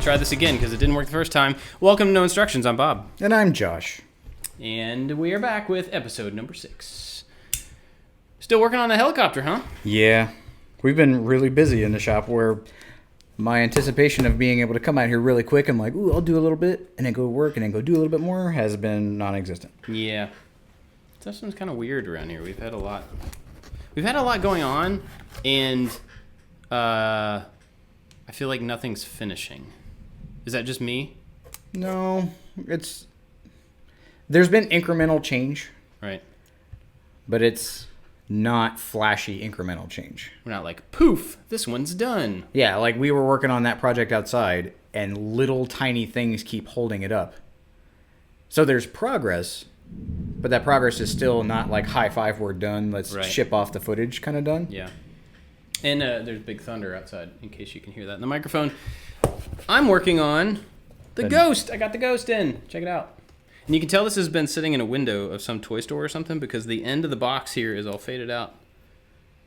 try this again because it didn't work the first time. Welcome to No Instructions. I'm Bob. And I'm Josh. And we are back with episode number 6. Still working on the helicopter, huh? Yeah. We've been really busy in the shop where my anticipation of being able to come out here really quick and like, ooh, I'll do a little bit and then go work and then go do a little bit more has been non-existent. Yeah. This one's kind of weird around here. We've had a lot going on, and I feel like nothing's finishing. Is that just me? No, there's been incremental change. Right. But it's not flashy incremental change. We're not like, poof, this one's done. Yeah, like we were working on that project outside, and little tiny things keep holding it up. So there's progress, but that progress is still not like high five, we're done, let's ship off the footage kind of done. Yeah. And there's big thunder outside, in case you can hear that in the microphone. I'm working on the Ghost. I got the Ghost in. Check it out. And you can tell this has been sitting in a window of some toy store or something because the end of the box here is all faded out.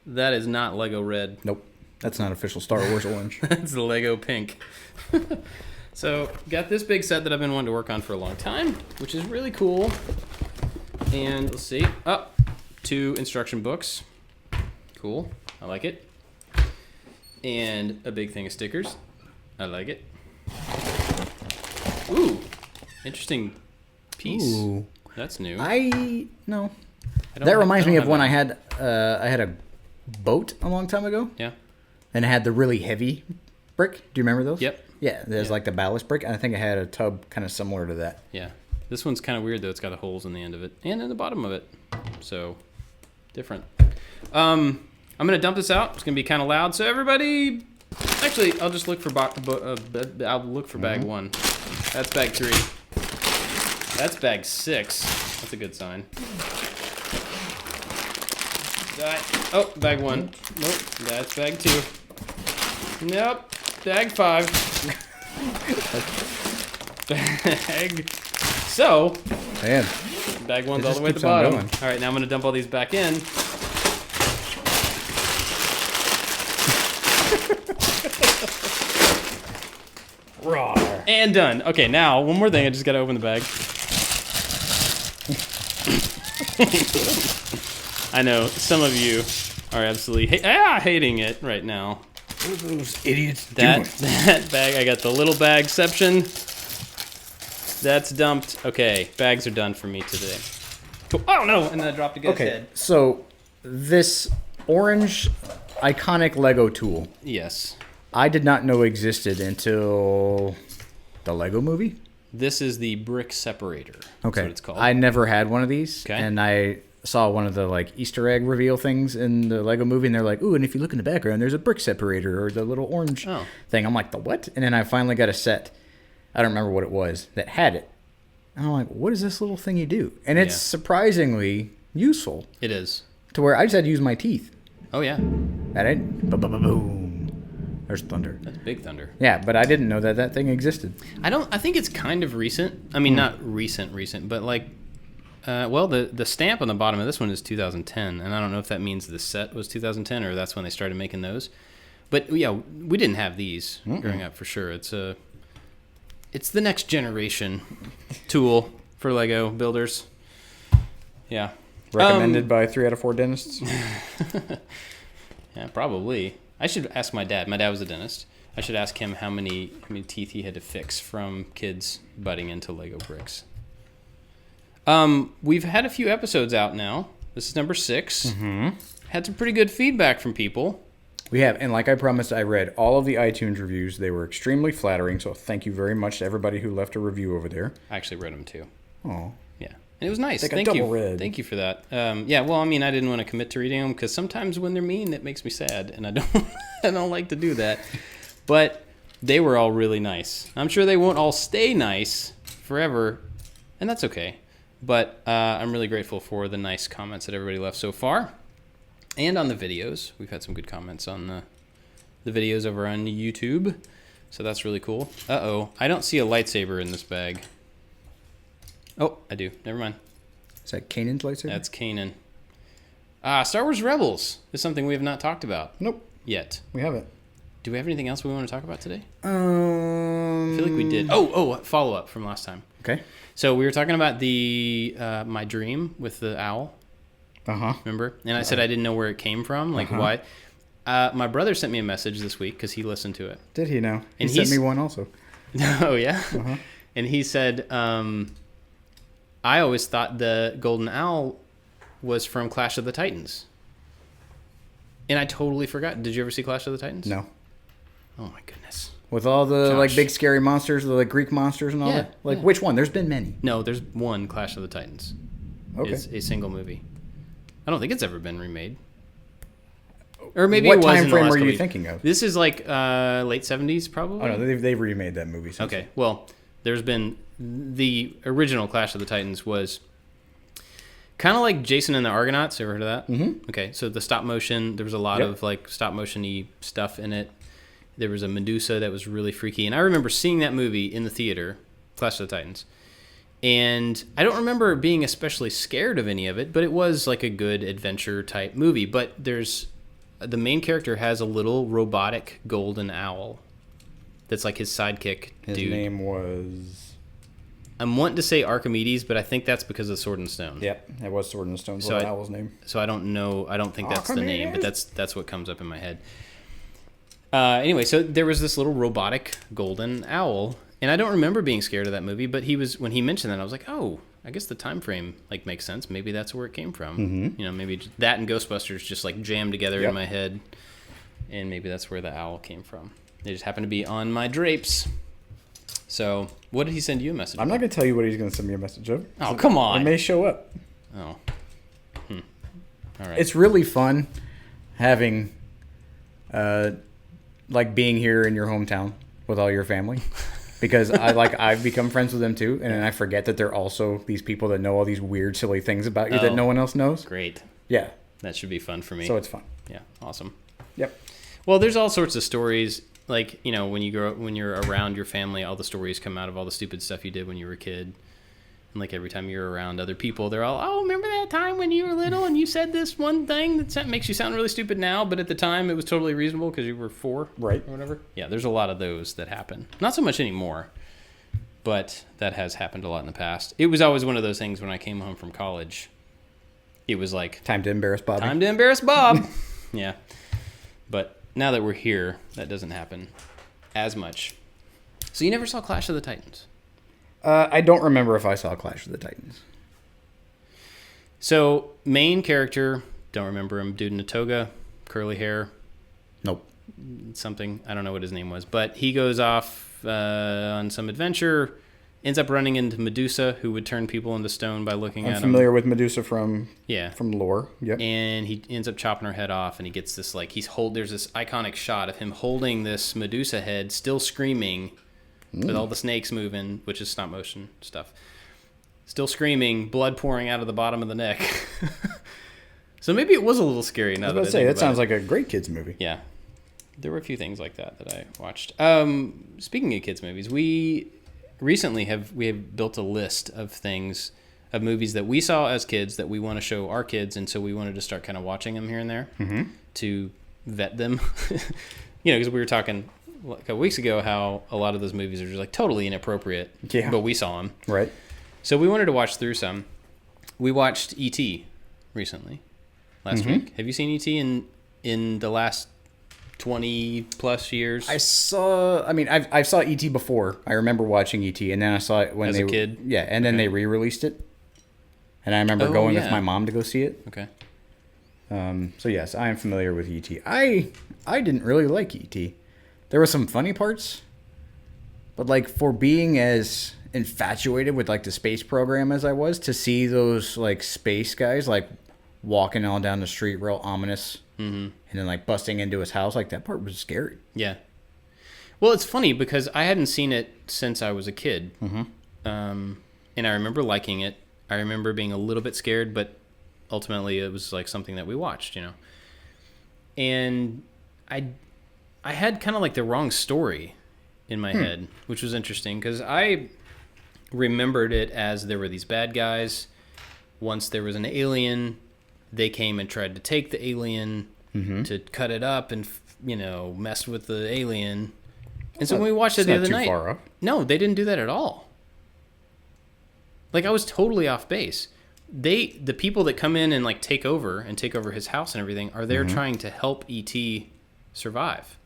That is not Lego red. Nope. That's not official Star Wars orange. That's the Lego pink. So, got this big set that I've been wanting to work on for a long time, which is really cool. And let's see. 2 instruction books. Cool. I like it. And a big thing of stickers. I like it. Ooh. Interesting piece. Ooh. That's new. No. That reminds me of when I had a boat a long time ago. Yeah. And it had the really heavy brick. Do you remember those? Yep. Yeah, there's like the ballast brick, and I think it had a tub kind of similar to that. Yeah. This one's kind of weird, though. It's got the holes in the end of it and in the bottom of it. So, different. I'm going to dump this out. It's going to be kind of loud. So, everybody... Actually, I'll just look for bag 1. That's bag 3. That's bag 6. That's a good sign. Oh, bag 1. Nope, that's bag 2. Nope, bag 5. Bag... So, man, bag 1's all the way at the bottom. All right, now I'm going to dump all these back in. Rawr. And done. Okay, now, one more thing. I just got to open the bag. I know, some of you are absolutely hating it right now. What are those idiots doing? That bag, I got the little bagception. That's dumped. Okay, bags are done for me today. Oh, no, and then I dropped a guy's head. So this orange iconic Lego tool. Yes. I did not know existed until the Lego movie. This is the brick separator. That's what it's called. I never had one of these. Okay. And I saw one of the like Easter egg reveal things in the Lego movie, and they're like, ooh, and if you look in the background, there's a brick separator or the little orange thing. I'm like, the what? And then I finally got a set. I don't remember what it was that had it. And I'm like, what is this little thing you do? And it's surprisingly useful. It is. To where I just had to use my teeth. Oh, yeah. And it, boom. There's thunder. That's big thunder. Yeah, but I didn't know that thing existed. I think it's kind of recent. I mean, not recent, but like, the stamp on the bottom of this one is 2010. And I don't know if that means the set was 2010 or that's when they started making those. But yeah, we didn't have these growing up for sure. It's the next generation tool for Lego builders. Yeah. Recommended by 3 out of 4 dentists? Yeah, probably. I should ask my dad. My dad was a dentist. I should ask him how many teeth he had to fix from kids butting into Lego bricks. We've had a few episodes out now. This is number 6. Mm-hmm. Had some pretty good feedback from people. We have, and like I promised, I read all of the iTunes reviews. They were extremely flattering, so thank you very much to everybody who left a review over there. I actually read them too. Oh. Yeah. And it was nice. Thank you. Read. Thank you for that. Yeah, well, I mean, I didn't want to commit to reading them because sometimes when they're mean, it makes me sad, and I don't like to do that. But they were all really nice. I'm sure they won't all stay nice forever, and that's okay. But I'm really grateful for the nice comments that everybody left so far. And on the videos. We've had some good comments on the videos over on YouTube. So that's really cool. Uh-oh. I don't see a lightsaber in this bag. Oh, I do. Never mind. Is that Kanan's lightsaber? That's Kanan. Star Wars Rebels is something we have not talked about. Nope. Yet. We haven't. Do we have anything else we want to talk about today? I I feel like we did. Oh, follow up from last time. Okay. So we were talking about the my dream with the owl. Remember? And I said I didn't know where it came from, like why. My brother sent me a message this week because he listened to it. Did he know? He sent me one also. Oh yeah. And he said, I always thought the golden owl was from Clash of the Titans. And I totally forgot. Did you ever see Clash of the Titans? No. Oh my goodness. With all the Josh. like big scary monsters, the like Greek monsters and all that? Like which one? There's been many. No, there's one Clash of the Titans. Okay. It's a single movie. I don't think it's ever been remade. Or maybe what it was time in the frame last were you couple thinking of? This is like late 70s probably. Oh no, they've remade that movie since. Okay. Well, there's been the original Clash of the Titans was kind of like Jason and the Argonauts. Ever heard of that? Mm-hmm. Okay. So the stop motion, there was a lot of like stop motion-y stuff in it. There was a Medusa that was really freaky. And I remember seeing that movie in the theater, Clash of the Titans. And I don't remember being especially scared of any of it, but it was like a good adventure type movie. But the main character has a little robotic golden owl that's like his sidekick His dude. name was... I'm wanting to say Archimedes, but I think that's because of Sword and Stone. Yep, that was Sword and Stone's So owl's name. So I don't know. I don't think that's the name, but that's what comes up in my head. Anyway, so there was this little robotic golden owl, and I don't remember being scared of that movie. But when he mentioned that, I was like, oh, I guess the time frame like makes sense. Maybe that's where it came from. Mm-hmm. You know, maybe that and Ghostbusters just like jammed together Yep. in my head, and maybe that's where the owl came from. They just happened to be on my drapes. So, what did he send you a message? I'm not going to tell you what he's going to send me a message of. Oh, come on. It may show up. Oh. All right. It's really fun having, like being here in your hometown with all your family, because I've become friends with them too, and then I forget that they're also these people that know all these weird, silly things about you that no one else knows. Great. Yeah. That should be fun for me. So it's fun. Yeah. Awesome. Yep. Well, there's all sorts of stories. Like, you know, when you're around your family, all the stories come out of all the stupid stuff you did when you were a kid. And like every time you're around other people, they're all, oh, remember that time when you were little and you said this one thing that makes you sound really stupid now, but at the time it was totally reasonable because you were 4, right, or whatever. Yeah, there's a lot of those that happen. Not so much anymore, but that has happened a lot in the past. It was always one of those things when I came home from college. It was like time to embarrass Bobby. Time to embarrass Bob. Yeah, but now that we're here, that doesn't happen as much. So you never saw Clash of the Titans? I don't remember if I saw Clash of the Titans. So, main character, don't remember him, dude in a toga, curly hair. Nope. Something, I don't know what his name was. But he goes off on some adventure, ends up running into Medusa, who would turn people into stone by looking at him. I'm familiar with Medusa from lore. Yep. And he ends up chopping her head off, and he gets this, like, there's this iconic shot of him holding this Medusa head, still screaming, with all the snakes moving, which is stop motion stuff. Still screaming, blood pouring out of the bottom of the neck. So maybe it was a little scary. Now I was about to say, that sounds like a great kids movie. Yeah. There were a few things like that I watched. Speaking of kids movies, we recently have built a list of movies that we saw as kids that we want to show our kids, and so we wanted to start kind of watching them here and there to vet them. You know, because we were talking a couple weeks ago how a lot of those movies are just like totally inappropriate, but we saw them. Right. So we wanted to watch through some. We watched E.T. recently, last week. Have you seen E.T. in the last 20 plus years? I saw E.T. before. I remember watching E.T. and then I saw it when as a kid. Yeah, and then they re-released it. And I remember going with my mom to go see it. Okay. So yes, I am familiar with E.T. I didn't really like E.T. There were some funny parts, but like for being as infatuated with like the space program as I was, to see those like space guys like walking all down the street real ominous and then like busting into his house, like that part was scary. Yeah. Well, it's funny because I hadn't seen it since I was a kid. And I remember liking it. I remember being a little bit scared, but ultimately it was like something that we watched, you know. And I had kind of like the wrong story in my head, which was interesting because I remembered it as there were these bad guys. Once there was an alien, they came and tried to take the alien, to cut it up and mess with the alien. And so when we watched it the other night, far up. No, they didn't do that at all. Like, I was totally off base. The people that come in and like take over his house and everything are there trying to help E.T. survive.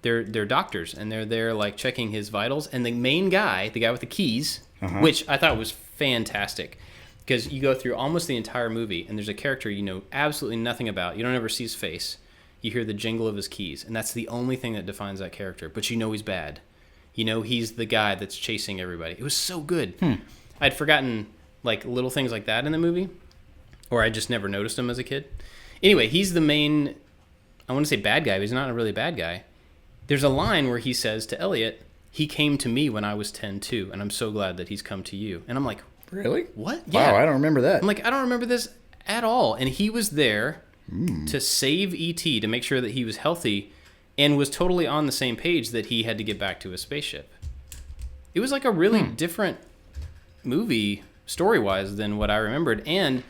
They're doctors, and they're there like checking his vitals. And the main guy, the guy with the keys, which I thought was fantastic, because you go through almost the entire movie, and there's a character you know absolutely nothing about. You don't ever see his face. You hear the jingle of his keys, and that's the only thing that defines that character. But you know he's bad. You know he's the guy that's chasing everybody. It was so good. I'd forgotten like little things like that in the movie, or I just never noticed him as a kid. Anyway, he's the main, I want to say bad guy, but he's not a really bad guy. There's a line where he says to Elliot, "He came to me when I was 10 too, and I'm so glad that he's come to you." And I'm like, really? What? Yeah. Wow, I don't remember that. I'm like, I don't remember this at all. And he was there to save E.T., to make sure that he was healthy, and was totally on the same page that he had to get back to his spaceship. It was like a really different movie story-wise than what I remembered, and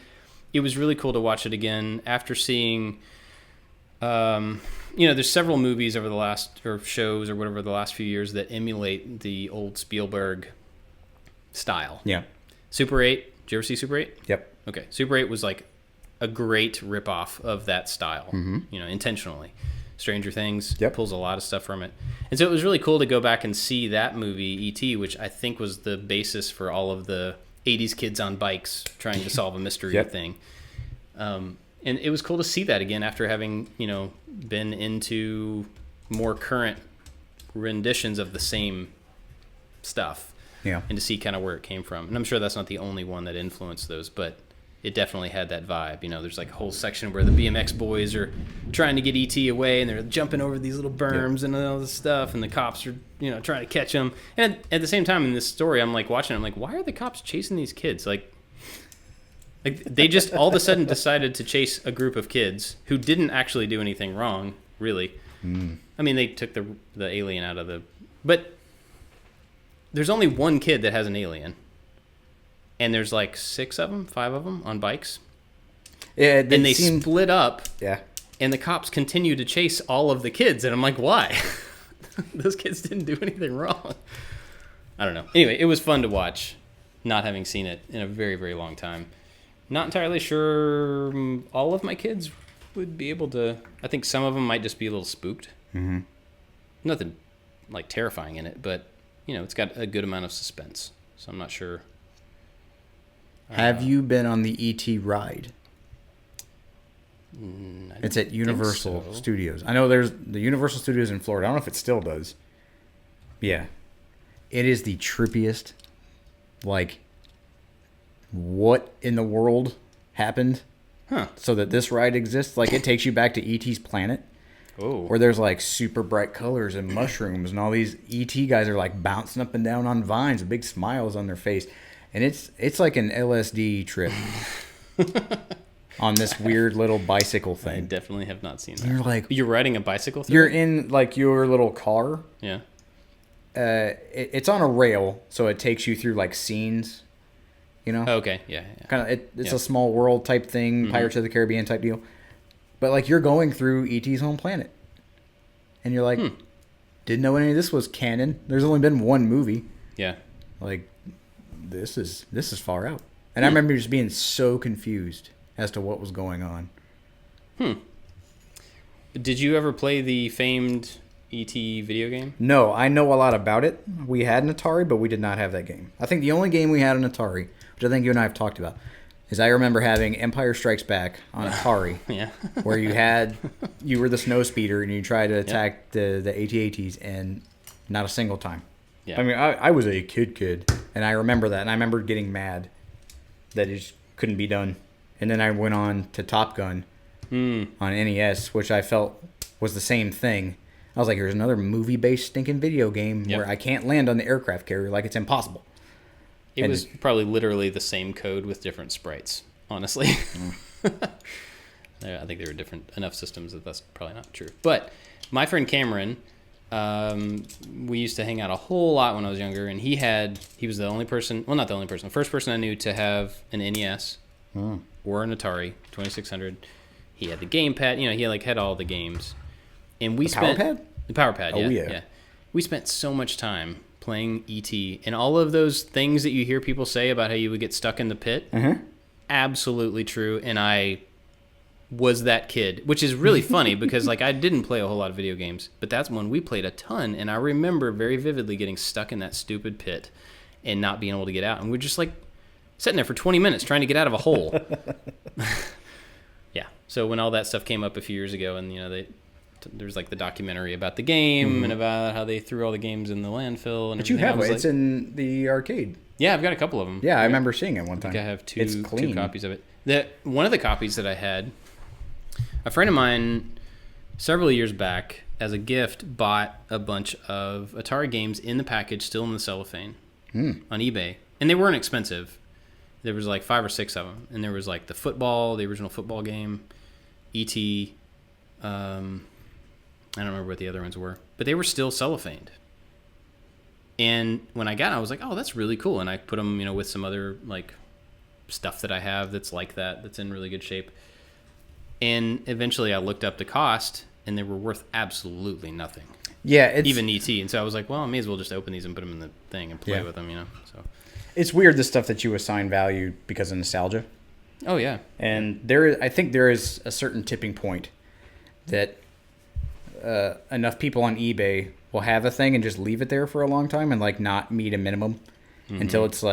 it was really cool to watch it again after seeing there's several movies over the last, or shows or whatever, the last few years that emulate the old Spielberg style. Yeah. Super 8. Did you ever see Super 8? Yep. Okay. Super 8 was like a great ripoff of that style, intentionally. Stranger Things pulls a lot of stuff from it. And so it was really cool to go back and see that movie, E.T., which I think was the basis for all of the 80s kids on bikes trying to solve a mystery thing. And it was cool to see that again after having, been into more current renditions of the same stuff. Yeah. And to see kind of where it came from. And I'm sure that's not the only one that influenced those, but it definitely had that vibe. There's like a whole section where the BMX boys are trying to get E.T. away, and they're jumping over these little berms and all this stuff, and the cops are, trying to catch them. And at the same time in this story, I'm like watching it, I'm like, why are the cops chasing these kids? Like they just all of a sudden decided to chase a group of kids who didn't actually do anything wrong, really. I mean, they took the alien out of the... But there's only one kid that has an alien. And there's like 5 of them on bikes. Yeah, and they split up. Yeah. And the cops continue to chase all of the kids. And I'm like, why? Those kids didn't do anything wrong. I don't know. Anyway, it was fun to watch, not having seen it in a very, very long time. Not entirely sure all of my kids would be able to. I think some of them might just be a little spooked. Nothing like terrifying in it, but, it's got a good amount of suspense. So I'm not sure. Have you been on the E.T. ride? It's at Universal Studios. I know there's the Universal Studios in Florida. I don't know if it still does. Yeah. It is the trippiest. Like, what in the world happened so that this ride exists? Like, it takes you back to E.T.'s planet. Oh. Where there's like super bright colors and mushrooms, and all these E.T. guys are like bouncing up and down on vines with big smiles on their face. And it's like an LSD trip on this weird little bicycle thing. I definitely have not seen that. You're riding a bicycle through You're it? in like your little car. Yeah. It's on a rail, so it takes you through like scenes, Oh, okay. Yeah. Kind of it's a small world type thing, Pirates of the Caribbean type deal. But like you're going through E.T.'s home planet. And you're like, didn't know any of this was canon. There's only been one movie. Yeah. Like, this is far out. And I remember just being so confused as to what was going on. Did you ever play the famed E.T. video game? No, I know a lot about it. We had an Atari, but we did not have that game. I think the only game we had on Atari, which I think you and I have talked about, is I remember having Empire Strikes Back on Atari. Yeah. Where you were the snow speeder and you tried to attack the AT-ATs, and not a single time. Yeah. I mean, I was a kid, and I remember that, and I remember getting mad that it just couldn't be done. And then I went on to Top Gun on NES, which I felt was the same thing. I was like, here's another movie-based stinking video game where I can't land on the aircraft carrier, like it's impossible. It was probably literally the same code with different sprites, honestly. I think they were different enough systems that that's probably not true. But my friend Cameron, we used to hang out a whole lot when I was younger, and he was the only person, well, not the only person, the first person I knew to have an NES or an Atari 2600. He had the gamepad. He had all the games. And we Power Pad? The Power Pad, Oh, yeah. yeah. We spent so much time playing E.T. and all of those things that you hear people say about how you would get stuck in the pit. Mm-hmm. Absolutely true. And I was that kid, which is really funny because I didn't play a whole lot of video games, but that's when we played a ton. And I remember very vividly getting stuck in that stupid pit and not being able to get out. And we're just sitting there for 20 minutes trying to get out of a hole. Yeah. So when all that stuff came up a few years ago, and there's the documentary about the game and about how they threw all the games in the landfill. And but you have it. It's in the arcade. Yeah, I've got a couple of them. Yeah, I remember seeing it one time. I think I have It's clean. two copies of it. One of the copies that I had, a friend of mine several years back, as a gift, bought a bunch of Atari games in the package, still in the cellophane, on eBay. And they weren't expensive. There was 5 or 6 of them. And there was the original football game, E.T., I don't remember what the other ones were, but they were still cellophaned. And when I got it, I was like, oh, that's really cool. And I put them, with some other stuff that I have that's that's in really good shape. And eventually I looked up the cost, and they were worth absolutely nothing. Yeah. Even E.T. And so I was like, well, I may as well just open these and put them in the thing and play with them, So it's weird, the stuff that you assign value because of nostalgia. Oh, yeah. And I think there is a certain tipping point that enough people on eBay will have a thing and just leave it there for a long time and not meet a minimum until it's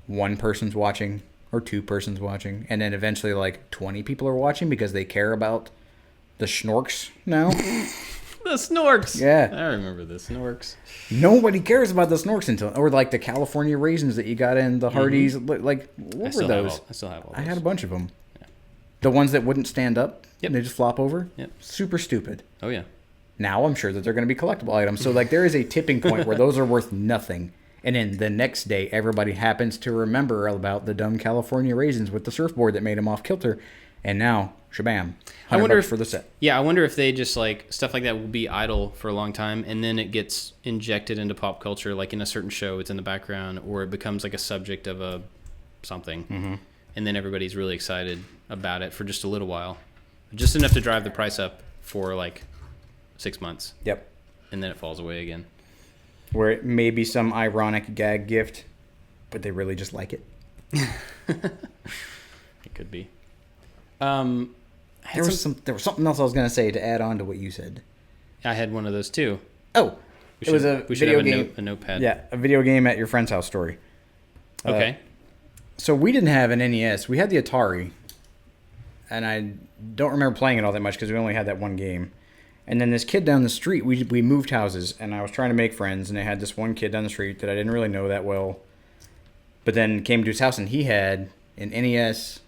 one person's watching or two persons watching, and then eventually 20 people are watching because they care about the schnorks now. The snorks. Yeah. I remember the snorks. Nobody cares about the snorks until, or the California raisins that you got in the Hardee's. What were those? I still have all those. I had a bunch of them. Yeah. The ones that wouldn't stand up. Yep. They just flop over. Yep. Super stupid. Oh, yeah. Now I'm sure that they're going to be collectible items. So there is a tipping point where those are worth nothing. And then the next day, everybody happens to remember about the dumb California raisins with the surfboard that made them off kilter. And now, shabam. I wonder if for the set. Yeah, I wonder if they just stuff like that will be idle for a long time, and then it gets injected into pop culture, in a certain show, it's in the background, or it becomes a subject of something, and then everybody's really excited about it for just a little while, just enough to drive the price up for 6 months. Yep. And then it falls away again. Where it may be some ironic gag gift, but they really just like it. It could be. There was something else I was going to say to add on to what you said. I had one of those too. Oh, it was a video game. A notepad. Yeah, a video game at your friend's house story. Okay. So we didn't have an NES. We had the Atari, and I don't remember playing it all that much because we only had that one game. And then this kid down the street, we moved houses, and I was trying to make friends, and I had this one kid down the street that I didn't really know that well. But then came to his house, and he had an NES.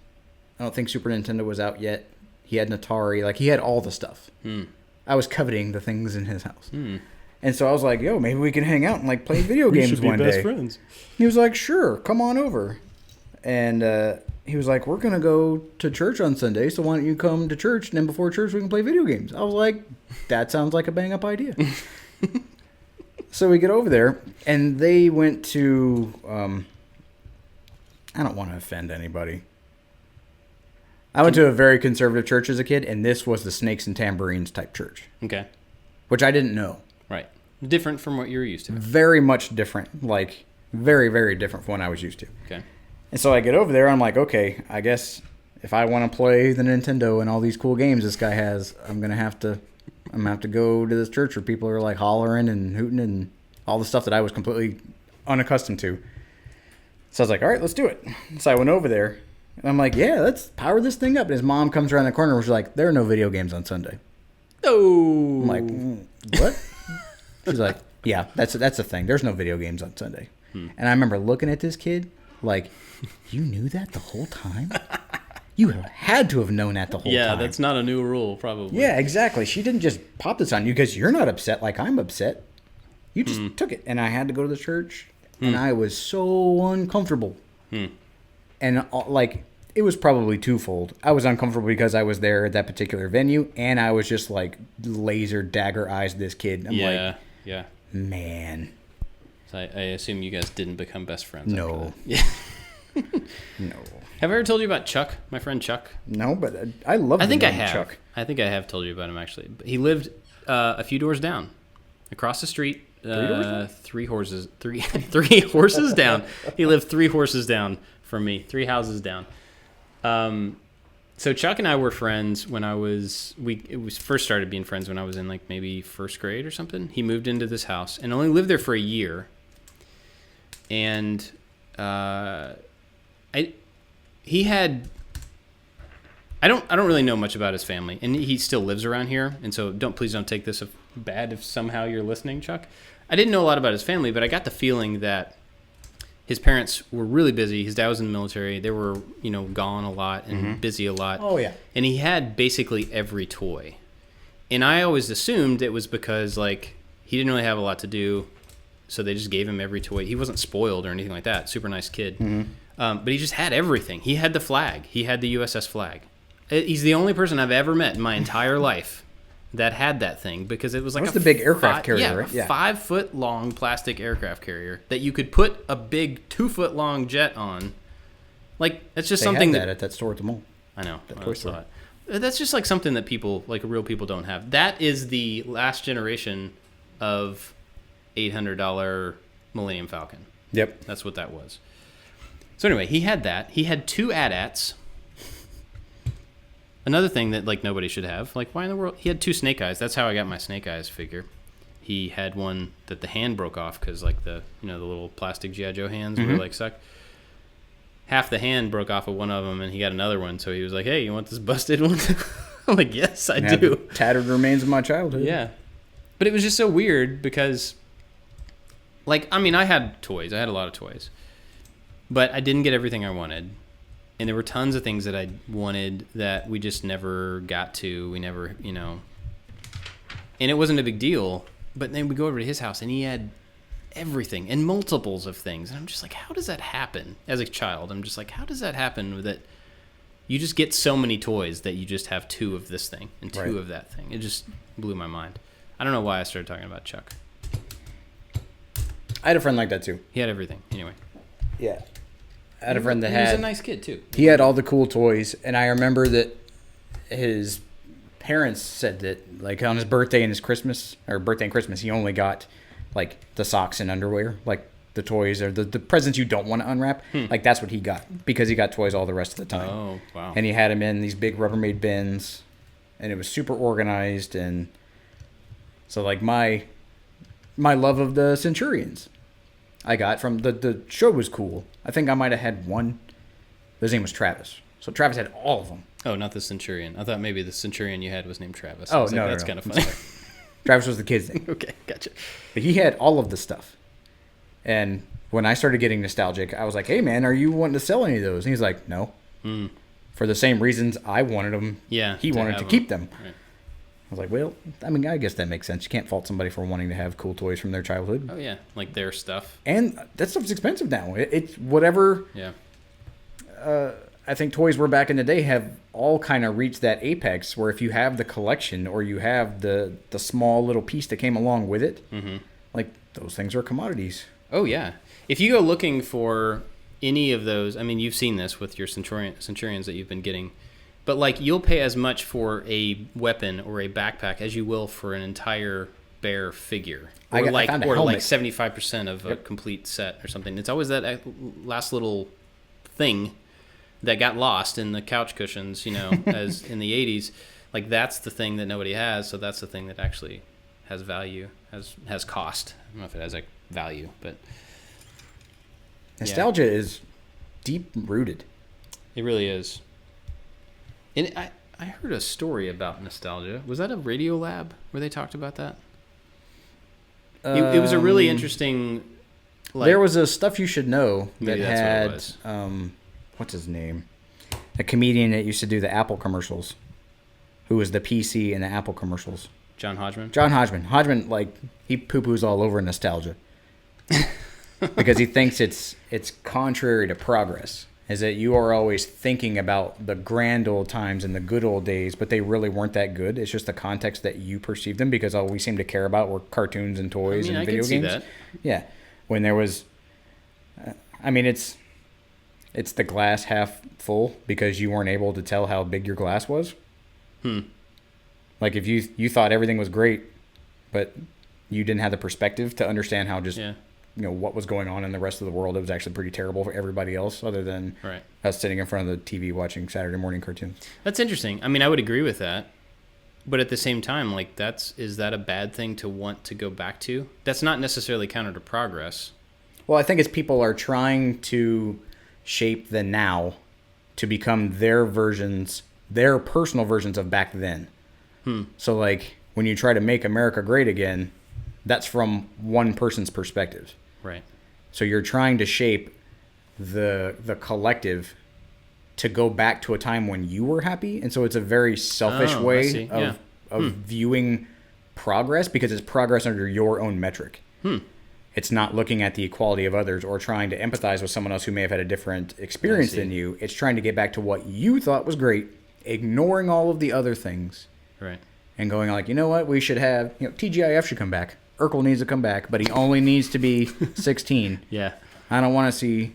I don't think Super Nintendo was out yet. He had an Atari. He had all the stuff. I was coveting the things in his house. And so I was like, yo, maybe we can hang out and play video games one day. We should be best friends. He was like, sure, come on over. And he was like, we're going to go to church on Sunday, so why don't you come to church, and then before church we can play video games. I was like, that sounds like a bang-up idea. So we get over there, and they went to, I don't want to offend anybody. I went to a very conservative church as a kid, and this was the Snakes and Tambourines type church. Okay. Which I didn't know. Right. Different from what you're used to. Very much different. Very, very different from what I was used to. Okay. And so I get over there, I'm like, okay, I guess if I want to play the Nintendo and all these cool games this guy has, I'm gonna have to go to this church where people are hollering and hooting and all the stuff that I was completely unaccustomed to. So I was like, all right, let's do it. So I went over there, and I'm like, yeah, let's power this thing up. And his mom comes around the corner and she's like, there are no video games on Sunday. Oh. I'm like, what? She's like, yeah, that's the thing. There's no video games on Sunday. And I remember looking at this kid like, you knew that the whole time? You had to have known that the whole time. Yeah, that's not a new rule, probably. Yeah, exactly. She didn't just pop this on you because you're not upset like I'm upset. You just took it. And I had to go to the church, and I was so uncomfortable. And, it was probably twofold. I was uncomfortable because I was there at that particular venue, and I was just, laser dagger eyes this kid. I'm yeah. Man. So I assume you guys didn't become best friends. No. Yeah. No. Have I ever told you about Chuck, my friend Chuck? No, but I love I think I name have. Chuck. I think I have told you about him, actually. He lived a few doors down, across the street. Three horses down. He lived 3 horses down from me, 3 houses down. So Chuck and I were friends when we first started being friends when I was in like maybe first grade or something. He moved into this house and only lived there for a year. And I don't really know much about his family, and he still lives around here. And so please don't take this bad if somehow you're listening, Chuck. I didn't know a lot about his family, but I got the feeling that his parents were really busy. His dad was in the military. They were, gone a lot and busy a lot. Oh, yeah. And he had basically every toy. And I always assumed it was because, like, he didn't really have a lot to do, so they just gave him every toy. He wasn't spoiled or anything like that. Super nice kid. But he just had everything. He had the flag. He had the USS flag. He's the only person I've ever met in my entire life that had that thing, because it was like the big aircraft carrier, right? Yeah, 5-foot long plastic aircraft carrier that you could put a big 2-foot long jet on. Like, that's just something that at that store at the mall. I know. Toy store. That's just like something that people, like real people, don't have. That is the last generation of $800 Millennium Falcon. Yep. That's what that was. So anyway, he had that. He had 2 AT-ATs. Another thing that, like, nobody should have. Like, why in the world? He had 2 Snake Eyes. That's how I got my Snake Eyes figure. He had one that the hand broke off because, like, the little plastic G.I. Joe hands were, like, suck. Half the hand broke off of one of them, and he got another one. So he was like, hey, you want this busted one? I'm like, yes, I do. Tattered remains of my childhood. Yeah. But it was just so weird because, like, I mean, I had toys. I had a lot of toys. But I didn't get everything I wanted. And there were tons of things that I wanted that we just never got to. We never, And it wasn't a big deal. But then we go over to his house, and he had everything and multiples of things. And I'm just like, how does that happen? As a child, I'm just like, how does that happen that you just get so many toys that you just have 2 of this thing and 2 of that thing? It just blew my mind. I don't know why I started talking about Chuck. I had a friend like that, too. He had everything. Anyway. Yeah. I had a friend that he was a nice kid, too. He had all the cool toys, and I remember that his parents said that, like, on his birthday and his Christmas, or birthday and Christmas, he only got, like, the socks and underwear, like the toys or the presents you don't want to unwrap. Like, that's what he got, because he got toys all the rest of the time. Oh, wow. And he had them in these big Rubbermaid bins, and it was super organized, and so, like, my love of the Centurions I got from the show was cool. I think I might have had one. His name was Travis. So Travis had all of them. Oh, not the Centurion. I thought maybe the Centurion you had was named Travis. Oh, no, that's kind of funny. Travis was the kid's name. Okay, gotcha. But he had all of the stuff. And when I started getting nostalgic, I was like, hey, man, are you wanting to sell any of those? And he's like, no. For the same reasons I wanted them, he wanted to keep them. Right. I was like, well, I mean, I guess that makes sense. You can't fault somebody for wanting to have cool toys from their childhood. Oh, yeah, like their stuff. And that stuff's expensive now. It's whatever. Yeah. I think toys were back in the day have all kind of reached that apex where if you have the collection or you have the small little piece that came along with it, like those things are commodities. Oh, yeah. If you go looking for any of those, I mean, you've seen this with your Centurions that you've been getting. But, like, you'll pay as much for a weapon or a backpack as you will for an entire bear figure. Or, like 75% of a complete set or something. It's always that last little thing that got lost in the couch cushions, as in the 80s. Like, that's the thing that nobody has, so that's the thing that actually has value, has cost. I don't know if it has, like, value, but... Nostalgia is deep-rooted. It really is. And I heard a story about nostalgia. Was that a Radio Lab where they talked about that? It was a really interesting... there was a Stuff You Should Know that had... What it was. What's his name? A comedian that used to do the Apple commercials. Who was the PC in the Apple commercials. John Hodgman? John Hodgman. Hodgman, like, he poo-poos all over nostalgia. Because he thinks it's contrary to progress. Is that you are always thinking about the grand old times and the good old days, but they really weren't that good. It's just the context that you perceive them, because all we seem to care about were cartoons and toys and video games. That. Yeah. When there was... I mean, it's it's the glass half full because you weren't able to tell how big your glass was. Like if you thought everything was great, but you didn't have the perspective to understand how just what was going on in the rest of the world. It was actually pretty terrible for everybody else, other than us sitting in front of the TV watching Saturday morning cartoons. That's interesting. I mean, I would agree with that, but at the same time, like is that a bad thing to want to go back to? That's not necessarily counter to progress. Well, I think it's people are trying to shape the now to become their personal versions of back then. So like when you try to make America great again, that's from one person's perspective. Right. So you're trying to shape the collective to go back to a time when you were happy. And so it's a very selfish way of viewing progress because it's progress under your own metric. It's not looking at the equality of others or trying to empathize with someone else who may have had a different experience than you. It's trying to get back to what you thought was great, ignoring all of the other things. Right. And going like, you know what, we should have, TGIF should come back. Urkel needs to come back, but he only needs to be 16. Yeah. I don't want to see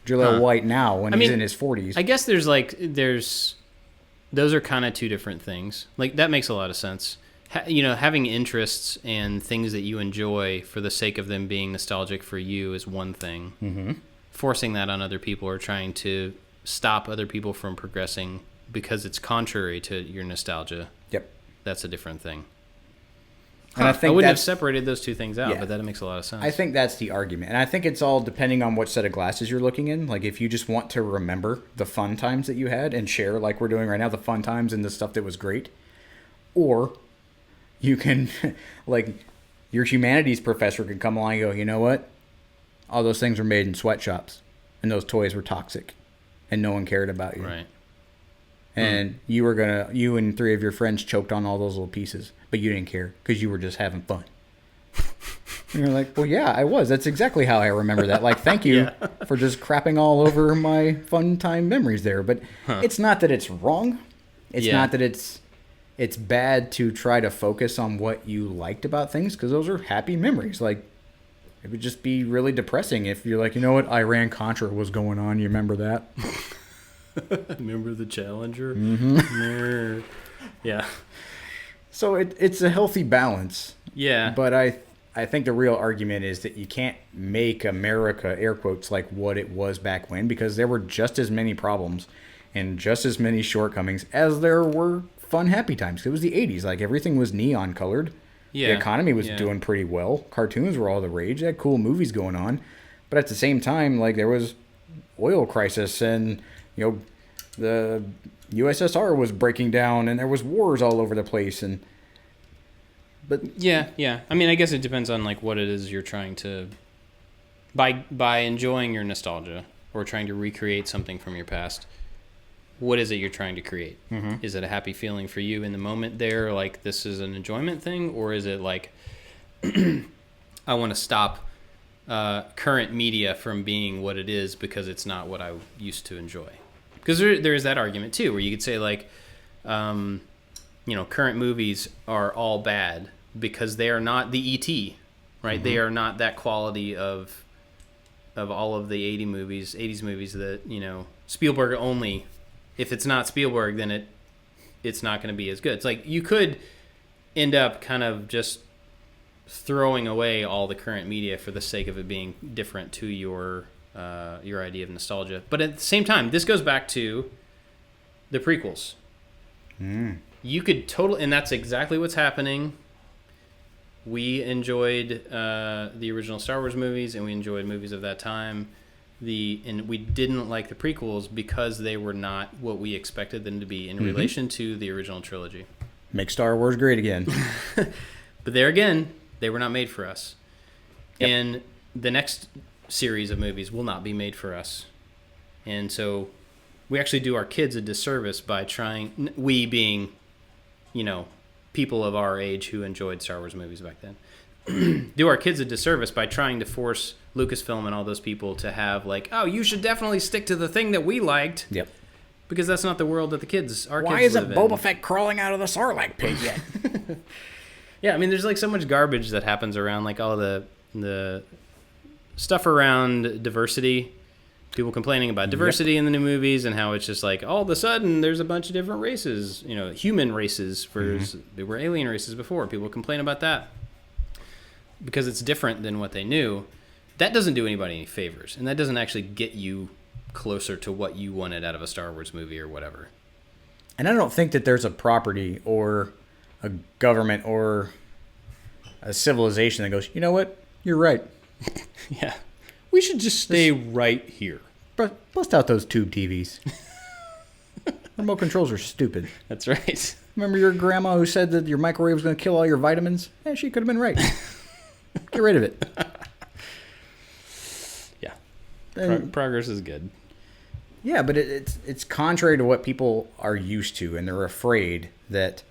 Jaleel White now when he's in his 40s. I guess those are kind of two different things. Like, that makes a lot of sense. Having interests and things that you enjoy for the sake of them being nostalgic for you is one thing. Mm-hmm. Forcing that on other people or trying to stop other people from progressing because it's contrary to your nostalgia. Yep. That's a different thing. And I think wouldn't have separated those two things out, but that makes a lot of sense. I think that's the argument. And I think it's all depending on what set of glasses you're looking in. Like, if you just want to remember the fun times that you had and share, like we're doing right now, the fun times and the stuff that was great. Or you can, like, your humanities professor can come along and go, you know what? All those things were made in sweatshops. And those toys were toxic. And no one cared about you. Right. And you and 3 of your friends choked on all those little pieces, but you didn't care because you were just having fun. And you're like, well, yeah, I was. That's exactly how I remember that. Like, thank you for just crapping all over my fun time memories there. But it's not that it's wrong. It's not that it's bad to try to focus on what you liked about things because those are happy memories. Like, it would just be really depressing if you're like, you know what, Iran-Contra was going on. You remember that? Remember the Challenger? Mm-hmm. Yeah. So it's a healthy balance. Yeah. But I think the real argument is that you can't make America, air quotes, like what it was back when, because there were just as many problems and just as many shortcomings as there were fun, happy times. It was the 80s. Like, everything was neon colored. Yeah. The economy was doing pretty well. Cartoons were all the rage. They had cool movies going on. But at the same time, like, there was oil crisis and, the USSR was breaking down and there was wars all over the place. But yeah. I mean, I guess it depends on, like, what it is you're trying to, by enjoying your nostalgia or trying to recreate something from your past, what is it you're trying to create? Mm-hmm. Is it a happy feeling for you in the moment there, like this is an enjoyment thing? Or is it like, I want to stop current media from being what it is because it's not what I used to enjoy? Because there is that argument, too, where you could say, like, current movies are all bad because they are not the E.T., right? Mm-hmm. They are not that quality of all of the 80s movies that, Spielberg only. If it's not Spielberg, then it's not going to be as good. It's like you could end up kind of just throwing away all the current media for the sake of it being different to your idea of nostalgia. But at the same time, this goes back to the prequels. You could and that's exactly what's happening. We enjoyed the original Star Wars movies, and we enjoyed movies of that time. And we didn't like the prequels because they were not what we expected them to be in relation to the original trilogy. Make Star Wars great again. But there again, they were not made for us. Yep. And the next series of movies will not be made for us. And so we actually do our kids a disservice by trying, we being, people of our age who enjoyed Star Wars movies back then, do our kids a disservice by trying to force Lucasfilm and all those people to have, like, oh, you should definitely stick to the thing that we liked. Yep. Because that's not the world that our kids live in. Why isn't Boba Fett crawling out of the Sarlacc pit yet? Yeah, I mean, there's, like, so much garbage that happens around, like, all the stuff around diversity. People complaining about diversity in the new movies and how it's just like all of a sudden there's a bunch of different races, human races versus there were alien races before. People complain about that because it's different than what they knew. That doesn't do anybody any favors, and that doesn't actually get you closer to what you wanted out of a Star Wars movie or whatever. And I don't think that there's a property or a government or a civilization that goes, you know what, you're right. Yeah. We should just stay right here. Bust out those tube TVs. Remote controls are stupid. That's right. Remember your grandma who said that your microwave was going to kill all your vitamins? She could have been right. Get rid of it. Yeah. Progress is good. Yeah, but it's contrary to what people are used to, and they're afraid that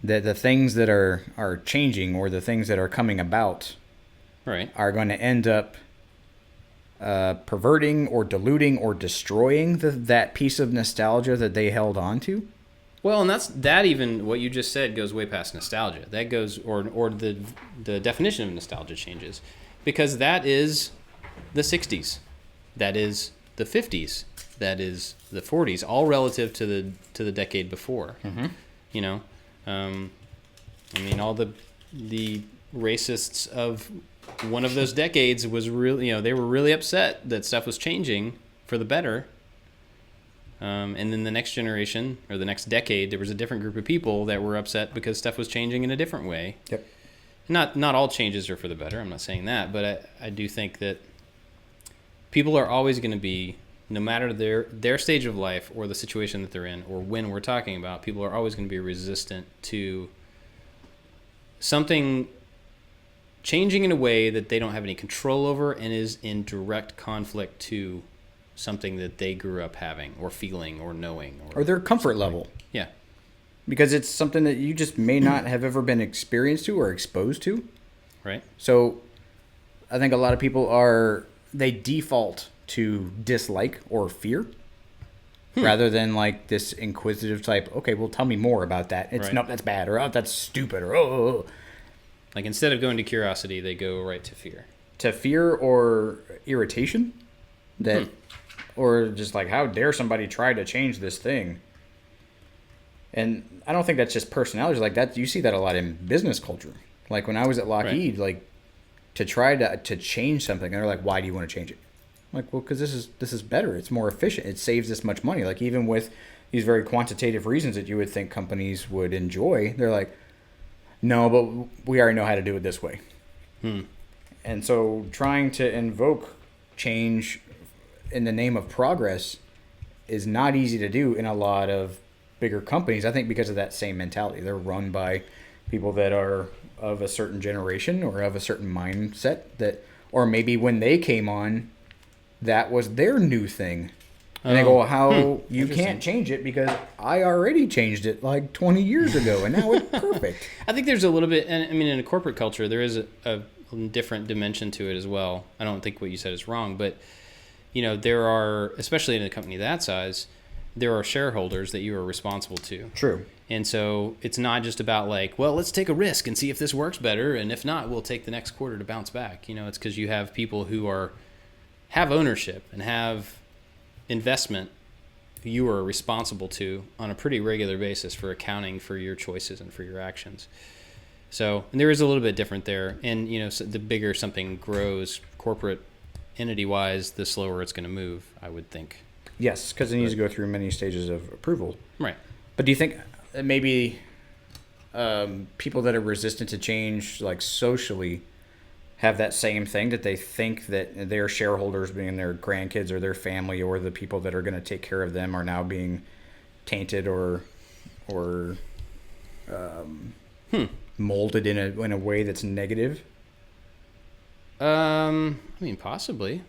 the things that are changing or the things that are coming about are going to end up perverting or diluting or destroying that piece of nostalgia that they held on to. Well, and that even what you just said goes way past nostalgia. That goes or the definition of nostalgia changes, because that is the 60s, that is the 50s, that is the 40s, all relative to the decade before. I mean, all the racists of one of those decades was really, they were really upset that stuff was changing for the better. And then the next generation or the next decade, there was a different group of people that were upset because stuff was changing in a different way. Yep. Not all changes are for the better. I'm not saying that, but I do think that people are always going to be, no matter their stage of life or the situation that they're in or when we're talking about, people are always going to be resistant to something changing in a way that they don't have any control over and is in direct conflict to something that they grew up having or feeling or knowing. Or their comfort level. Yeah. Because it's something that you just may not have ever been experienced to or exposed to. Right. So I think a lot of people they default to dislike or fear rather than like this inquisitive type, okay, well, tell me more about that. It's no, that's bad, or that's stupid, or oh. Like instead of going to curiosity, they go right to fear. To fear or irritation, or just like, how dare somebody try to change this thing? And I don't think that's just personalities like that. You see that a lot in business culture. Like when I was at Lockheed, like to try to change something, and they're like, why do you want to change it? I'm like, well, because this is better. It's more efficient. It saves this much money. Like even with these very quantitative reasons that you would think companies would enjoy, they're like, no, but we already know how to do it this way. And so trying to invoke change in the name of progress is not easy to do in a lot of bigger companies, I think, because of that same mentality. They're run by people that are of a certain generation or of a certain mindset or maybe when they came on, that was their new thing. And they go, how you can't change it because I already changed it like 20 years ago and now it's perfect. I think there's a little bit, and I mean, in a corporate culture, there is a different dimension to it as well. I don't think what you said is wrong, but there are, especially in a company that size, there are shareholders that you are responsible to. True. And so it's not just about like, well, let's take a risk and see if this works better, and if not, we'll take the next quarter to bounce back. It's because you have people who have ownership and have investment you are responsible to on a pretty regular basis for accounting for your choices and for your actions. So, and there is a little bit different there. And, so the bigger something grows corporate entity-wise, the slower it's going to move, I would think. Yes, because it needs to go through many stages of approval. Right. But do you think that maybe people that are resistant to change, like socially, have that same thing, that they think that their shareholders, being their grandkids or their family or the people that are going to take care of them, are now being tainted or molded in a way that's negative? I mean, possibly.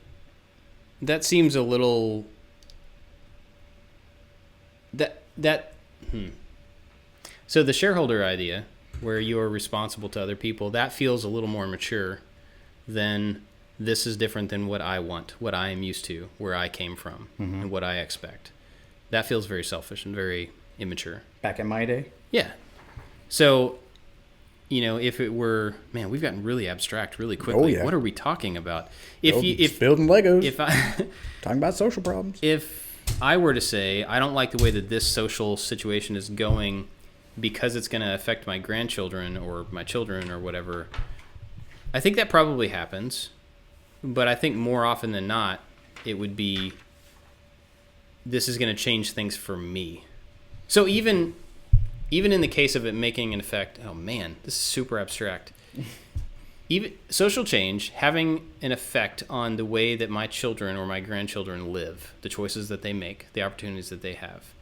That seems a little. So the shareholder idea, where you are responsible to other people, that feels a little more mature than this is different than what I want, what I am used to, where I came from, and what I expect. That feels very selfish and very immature. Back in my day? Yeah. So if it were, man, we've gotten really abstract really quickly. Oh, yeah. What are we talking about? If building Legos, if I talking about social problems. if I were to say I don't like the way that this social situation is going because it's going to affect my grandchildren or my children or whatever, I think that probably happens. But I think more often than not, it would be, this is going to change things for me. So even in the case of it making an effect, oh man, this is super abstract. Even social change having an effect on the way that my children or my grandchildren live, the choices that they make, the opportunities that they have.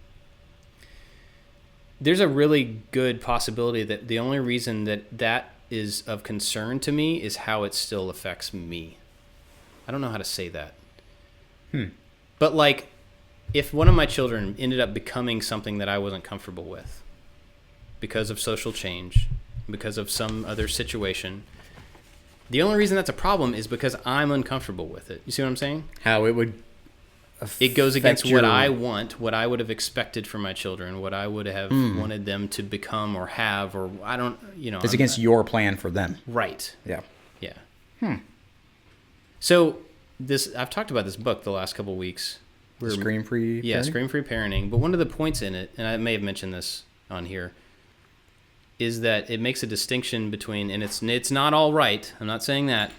There's a really good possibility that the only reason that is of concern to me is how it still affects me. I don't know how to say that. But like, if one of my children ended up becoming something that I wasn't comfortable with because of social change, because of some other situation, the only reason that's a problem is because I'm uncomfortable with it. You see what I'm saying? How it would It goes against what I want, what I would have expected from my children, what I would have wanted them to become or have, or I don't, It's against your plan for them. Right. Yeah. Yeah. So I've talked about this book the last couple of weeks. Scream-free parenting? Yeah, scream-free parenting. But one of the points in it, and I may have mentioned this on here, is that it makes a distinction between, and it's not all right. I'm not saying that,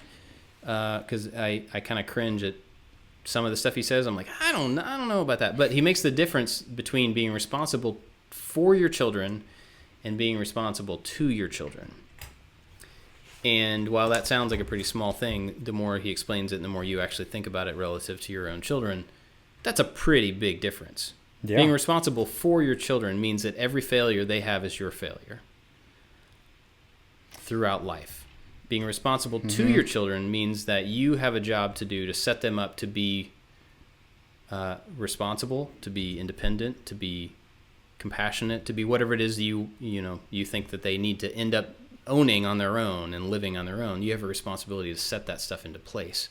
because I kind of cringe at some of the stuff he says. I'm like, I don't know about that. But he makes the difference between being responsible for your children and being responsible to your children. And while that sounds like a pretty small thing, the more he explains it and the more you actually think about it relative to your own children, that's a pretty big difference. Yeah. Being responsible for your children means that every failure they have is your failure throughout life. Being responsible to your children means that you have a job to do to set them up to be responsible, to be independent, to be compassionate, to be whatever it is you think that they need to end up owning on their own and living on their own. You have a responsibility to set that stuff into place.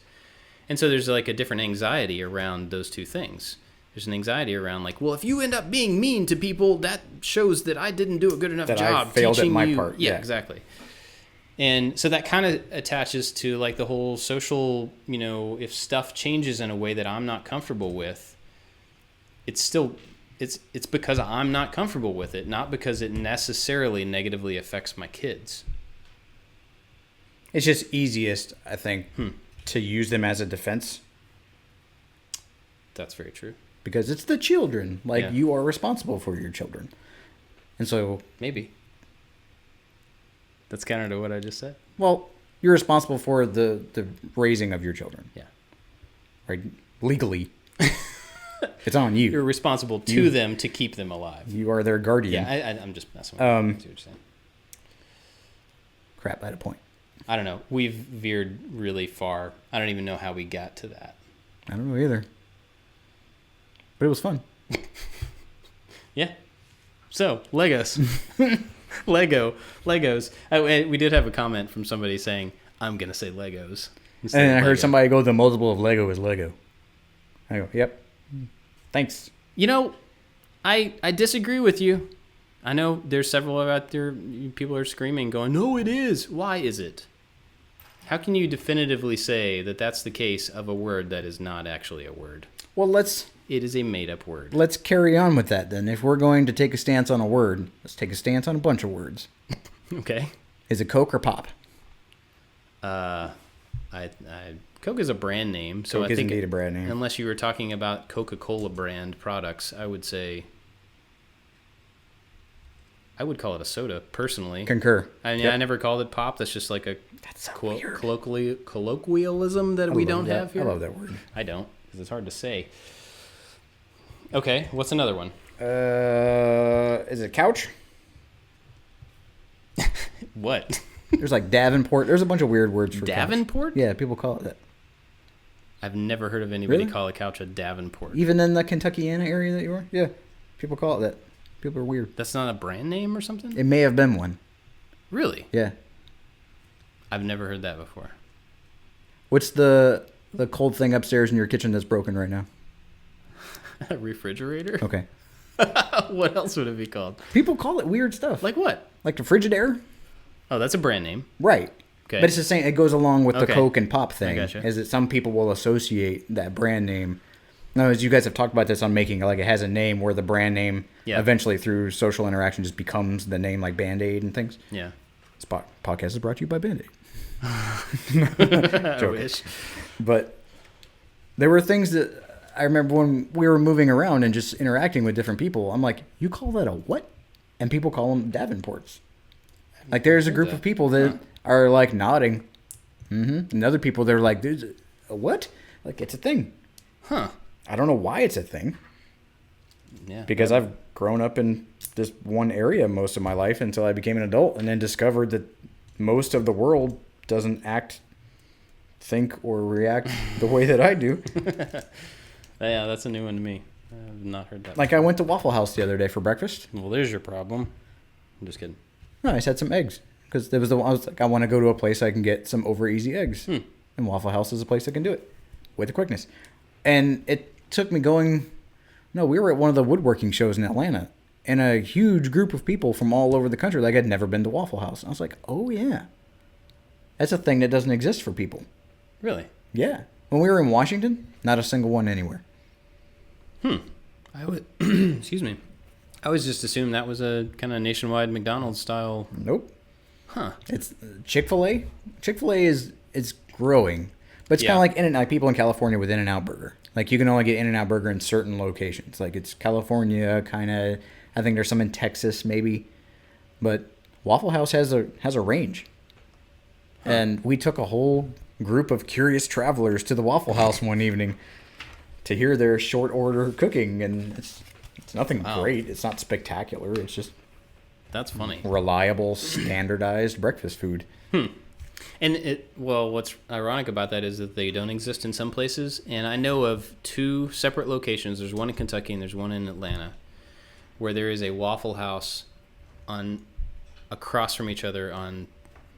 And so there's like a different anxiety around those two things. There's an anxiety around like, well, if you end up being mean to people, that shows that I didn't do a good enough job I failed teaching at my you. part. Yeah, exactly. And so that kind of attaches to like the whole social, if stuff changes in a way that I'm not comfortable with, it's because I'm not comfortable with it, not because it necessarily negatively affects my kids. It's just easiest, I think, to use them as a defense. That's very true. Because it's the children. Like, you are responsible for your children. And so... Maybe. That's counter to what I just said. Well, you're responsible for the raising of your children. Yeah. Right? Legally. It's on you. You're responsible to them to keep them alive. You are their guardian. Yeah, I'm just messing with you. See what you're saying. Crap, I had a point. I don't know. We've veered really far. I don't even know how we got to that. I don't know either. But it was fun. Yeah. So, Legos. Legos. We did have a comment from somebody saying, I'm going to say Legos. And I heard somebody go, the multiple of Lego is Lego. I go, yep. Thanks. I disagree with you. I know there's several out there, people are screaming, going, no, it is. Why is it? How can you definitively say that that's the case of a word that is not actually a word? Well, It is a made-up word. Let's carry on with that then. If we're going to take a stance on a word, let's take a stance on a bunch of words. Okay. Is it Coke or Pop? Coke is a brand name, so Coke I think is indeed a brand name. Unless you were talking about Coca-Cola brand products, I would say I would call it a soda personally. Concur. I mean, I never called it pop. That's just like a colloquialism that we don't have here. I love that word. I don't, because it's hard to say. Okay, what's another one? Is it couch? What? There's like Davenport. There's a bunch of weird words for Davenport? Couch. Yeah, people call it that. I've never heard of anybody Really? call a couch a Davenport. Even in the Kentuckiana area that you were? Yeah, people call it that. People are weird. That's not a brand name or something? It may have been one. Really? Yeah. I've never heard that before. What's the cold thing upstairs in your kitchen that's broken right now? A refrigerator? Okay. What else would it be called? People call it weird stuff. Like what? Like the Frigidaire? Oh, that's a brand name. Right. Okay. But it's the same. It goes along with the Okay. Coke and Pop thing. I gotcha. Is that some people will associate that brand name. No, as you guys have talked about this on Making, like it has a name where the brand name eventually through social interaction just becomes the name, like Band-Aid and things. Yeah. This podcast is brought to you by Band-Aid. I wish. But there were things that I remember when we were moving around and just interacting with different people. I'm like, you call that a what? And people call them Davenports. Like there's a group of people that are like nodding. And other people, they're like, there's a what? Like it's a thing. Huh. I don't know why it's a thing. Yeah. Because I've grown up in this one area most of my life until I became an adult and then discovered that most of the world doesn't act, think, or react the way that I do. Yeah, that's a new one to me. I've not heard that. Like I went to Waffle House the other day for breakfast. Well, there's your problem. I'm just kidding. No, I just had some eggs. Because there was I was like, I want to go to a place I can get some over easy eggs. And Waffle House is a place that can do it with the quickness. And it took me we were at one of the woodworking shows in Atlanta. And a huge group of people from all over the country, like had never been to Waffle House. And I was like, oh yeah. That's a thing that doesn't exist for people. Really? Yeah. When we were in Washington, not a single one anywhere. I would, excuse me. I always just assumed that was a kind of nationwide McDonald's style. Nope. Huh. It's Chick-fil-A. Chick-fil-A is growing. But it's kind of like In-N-Out, people in California with In-N-Out Burger. Like you can only get In-N-Out Burger in certain locations. Like it's California, kind of. I think there's some in Texas maybe. But Waffle House has a range. And we took a whole group of curious travelers to the Waffle House one evening to hear their short order cooking, and it's nothing great. It's not spectacular. It's just That's funny. Reliable, standardized breakfast food. And what's ironic about that is that they don't exist in some places. And I know of two separate locations. There's one in Kentucky and there's one in Atlanta, where there is a Waffle House across from each other on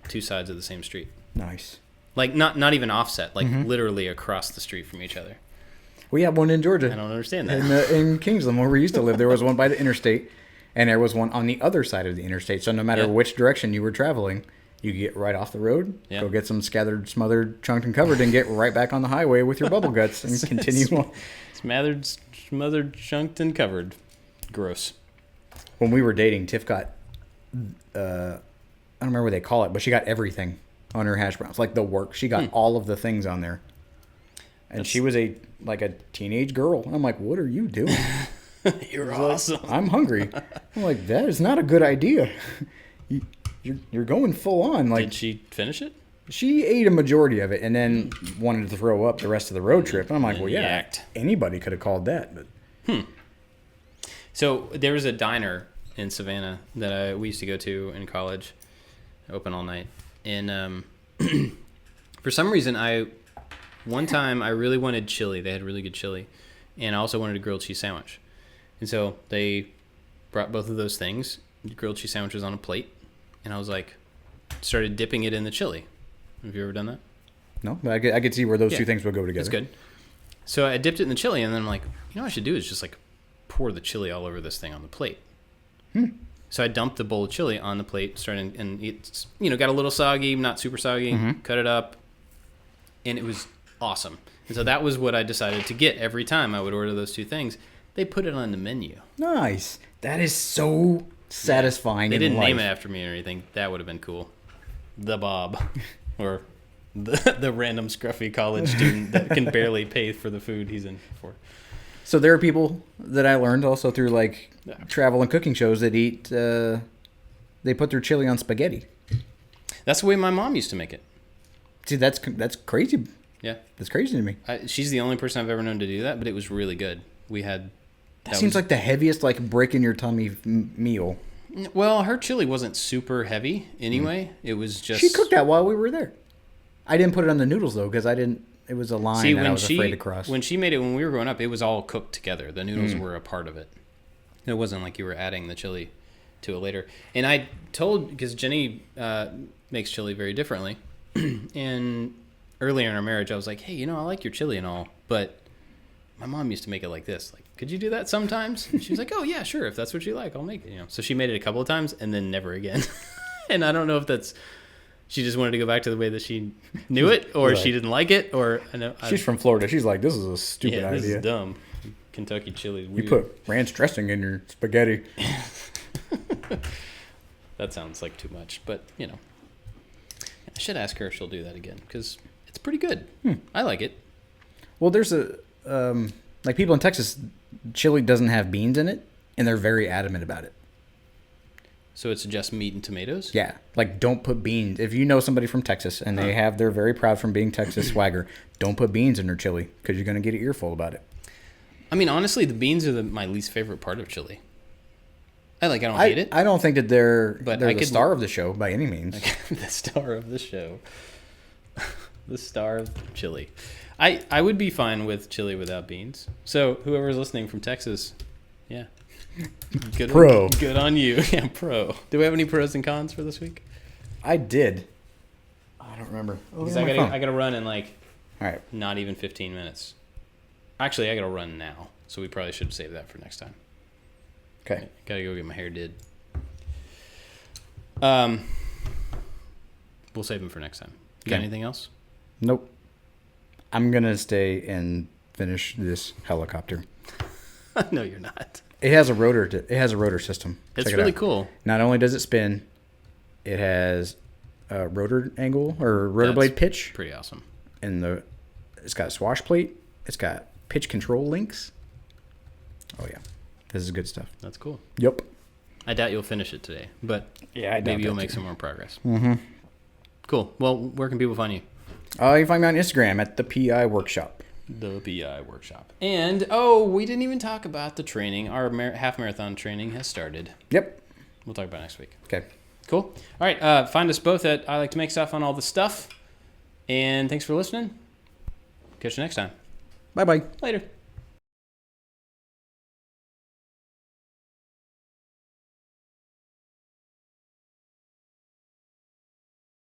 two sides of the same street. Nice. Like not even offset, like literally across the street from each other. We have one in Georgia. I don't understand that. In Kingsland, where we used to live, there was one by the interstate, and there was one on the other side of the interstate. So no matter which direction you were traveling, you get right off the road, go get some scattered, smothered, chunked, and covered, and get right back on the highway with your bubble guts and continue on. Smothered, chunked, and covered. Gross. When we were dating, Tiff got, I don't remember what they call it, but she got everything on her hash browns, like the work. She got all of the things on there. And she was a teenage girl. And I'm like, what are you doing? You're awesome. I'm hungry. I'm like, that is not a good idea. You're going full on. Like, did she finish it? She ate a majority of it and then wanted to throw up the rest of the road trip. And I'm like, well, yeah, anybody could have called that. But So there was a diner in Savannah that we used to go to in college, open all night. And for some reason, one time I really wanted chili. They had really good chili. And I also wanted a grilled cheese sandwich. And so they brought both of those things, grilled cheese sandwiches on a plate. And I was like, started dipping it in the chili. Have you ever done that? No, but I could see where those two things would go together. It's good. So I dipped it in the chili, and then I'm like, what I should do is just pour the chili all over this thing on the plate. So I dumped the bowl of chili on the plate, started, and it's got a little soggy, not super soggy. Cut it up, and it was awesome. And so that was what I decided to get every time I would order those two things. They put it on the menu. Nice. That is so satisfying. They didn't name it after me or anything. That would have been cool. The Bob, or the random scruffy college student that can barely pay for the food he's in for. So there are people that I learned also through travel and cooking shows that eat. They put their chili on spaghetti. That's the way my mom used to make it. See, that's crazy. Yeah, that's crazy to me. She's the only person I've ever known to do that, but it was really good. We had. That seems like the heaviest, break in your tummy meal. Well, her chili wasn't super heavy anyway. It was just. She cooked that while we were there. I didn't put it on the noodles though because I didn't. It was a line that I was afraid to cross. When she made it when we were growing up, it was all cooked together. The noodles were a part of it. It wasn't like you were adding the chili to it later. And I told, because Jenny makes chili very differently, and earlier in our marriage, I was like, hey, I like your chili and all, but my mom used to make it like this. Could you do that sometimes? And she was like, oh, yeah, sure. If that's what you like, I'll make it. So she made it a couple of times and then never again. And I don't know if that's she just wanted to go back to the way that she knew it, or Right. she didn't like it, or She's from Florida. She's like, this is a stupid yeah, this idea. is dumb. Kentucky chili is You weird. put ranch dressing in your spaghetti. That sounds like too much, but I should ask her if she'll do that again because it's pretty good. I like it. Well, there's like people in Texas, chili doesn't have beans in it, and they're very adamant about it. So it's just meat and tomatoes? Yeah, like don't put beans. If you know somebody from Texas and they're very proud from being Texas swagger, don't put beans in their chili because you're gonna get an earful about it. I mean, honestly, the beans are my least favorite part of chili. I don't hate it. I don't think that they're But the star of the show by any means. The star of the show. The star of chili. I would be fine with chili without beans. So whoever's listening from Texas, yeah. Good Pro. Good on you. Yeah, pro. Do we have any pros and cons for this week? I did. I don't remember. Because I gotta run in All right. not even 15 minutes. Actually, I gotta run now, so we probably should save that for next time. Okay. Gotta go get my hair did. We'll save them for next time. You got Okay. anything else? Nope. I'm gonna stay and finish this helicopter. No, you're not. It has a rotor. It has a rotor system. It's Check it really out. cool. Not only does it spin, it has a rotor angle or rotor That's blade pitch, Pretty awesome. and it's got a swash plate. It's got pitch control links. Oh yeah, this is good stuff. That's cool. Yep. I doubt you'll finish it today, but Yeah, I doubt maybe you'll that make too. some more progress. Mm-hmm. Cool. Well, where can people find you? You can find me on Instagram at the PI Workshop. The BI Workshop. And, we didn't even talk about the training. Our half marathon training has started. Yep. We'll talk about it next week. Okay. Cool. All right. Find us both at I Like to Make Stuff on all the stuff. And thanks for listening. Catch you next time. Bye bye. Later.